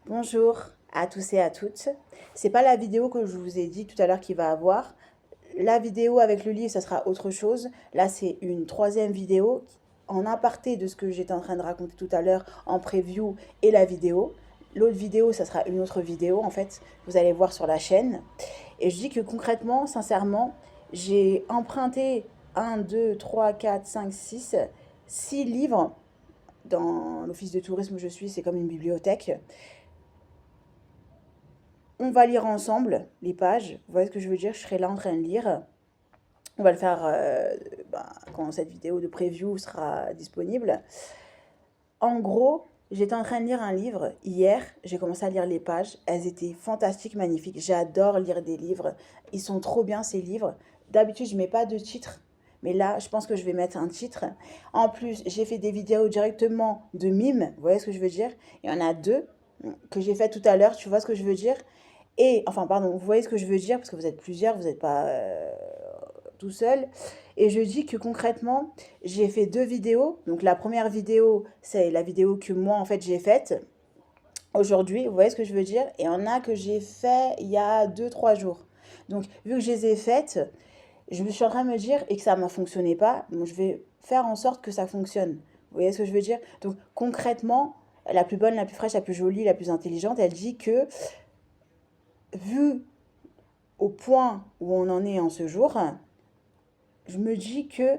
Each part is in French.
Bonjour à tous et à toutes. C'est pas la vidéo que je vous ai dit tout à l'heure qu'il va avoir. La vidéo avec le livre, ça sera autre chose. Là, c'est une troisième vidéo en aparté de ce que j'étais en train de raconter tout à l'heure en preview et la vidéo. L'autre vidéo, ça sera une autre vidéo, en fait, vous allez voir sur la chaîne. Et je dis que concrètement, sincèrement, j'ai emprunté 6 livres. Dans l'office de tourisme où je suis, c'est comme une bibliothèque. On va lire ensemble les pages. Vous voyez ce que je veux dire? Je serai là en train de lire. On va le faire quand cette vidéo de preview sera disponible. En gros, j'étais en train de lire un livre hier. J'ai commencé à lire les pages. Elles étaient fantastiques, magnifiques. J'adore lire des livres. Ils sont trop bien ces livres. D'habitude, je mets pas de titre. Mais là, je pense que je vais mettre un titre. En plus, j'ai fait des vidéos directement de mimes. Vous voyez ce que je veux dire? Il y en a deux que j'ai fait tout à l'heure. Tu vois ce que je veux dire? Et, enfin, pardon, vous voyez ce que je veux dire, parce que vous êtes plusieurs, vous n'êtes pas tout seul. Et je dis que concrètement, j'ai fait deux vidéos. Donc la première vidéo, c'est la vidéo que moi, en fait, j'ai faite aujourd'hui. Vous voyez ce que je veux dire? Et il y en a que j'ai fait il y a 2, 3 jours. Donc, vu que je les ai faites, je me suis en train de me dire, et que ça ne fonctionnait pas, donc je vais faire en sorte que ça fonctionne. Vous voyez ce que je veux dire? Donc concrètement, la plus bonne, la plus fraîche, la plus jolie, la plus intelligente, elle dit que, vu au point où on en est en ce jour, je me dis que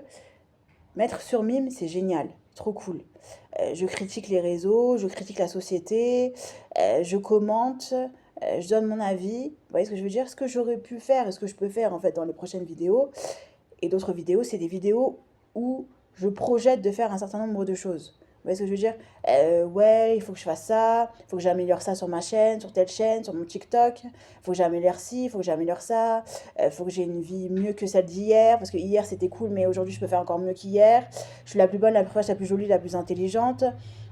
mettre sur mime, c'est génial, trop cool. Je critique les réseaux, je critique la société, je commente, je donne mon avis. Vous voyez ce que je veux dire? Ce que j'aurais pu faire et ce que je peux faire en fait dans les prochaines vidéos et d'autres vidéos, c'est des vidéos où je projette de faire un certain nombre de choses. Vous voyez ce que je veux dire? Ouais, il faut que je fasse ça, il faut que j'améliore ça sur ma chaîne, sur telle chaîne, sur mon TikTok, il faut que j'améliore ci, il faut que j'améliore ça, il faut que j'ai une vie mieux que celle d'hier, parce que hier c'était cool, mais aujourd'hui je peux faire encore mieux qu'hier. Je suis la plus bonne, la plus fraîche, la plus jolie, la plus intelligente.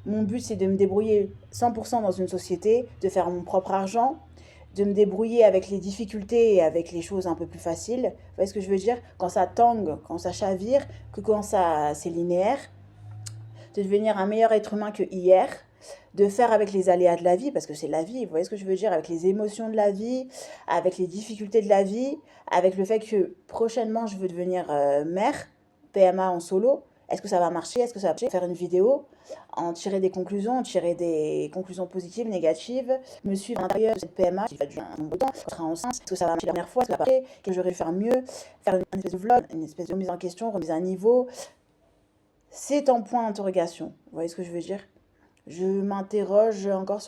Mon but c'est de me débrouiller 100% dans une société, de faire mon propre argent, de me débrouiller avec les difficultés et avec les choses un peu plus faciles. Vous voyez ce que je veux dire? Quand ça tangue, quand ça chavire, que quand ça c'est linéaire, de devenir un meilleur être humain que hier, de faire avec les aléas de la vie, parce que c'est la vie, vous voyez ce que je veux dire, avec les émotions de la vie, avec les difficultés de la vie, avec le fait que prochainement je veux devenir mère, PMA en solo. Est-ce que ça va marcher? Est-ce que ça va marcher? Faire une vidéo, en tirer des conclusions positives, négatives, me suivre à l'intérieur de cette PMA qui va durer un nombre de temps, on sera enceinte, est-ce que ça va marcher la première fois, est-ce que ça va marcher, que j'aurais dû faire mieux, faire une espèce de vlog, une espèce de remise en question, remise à niveau. C'est en point d'interrogation. Vous voyez ce que je veux dire? Je m'interroge encore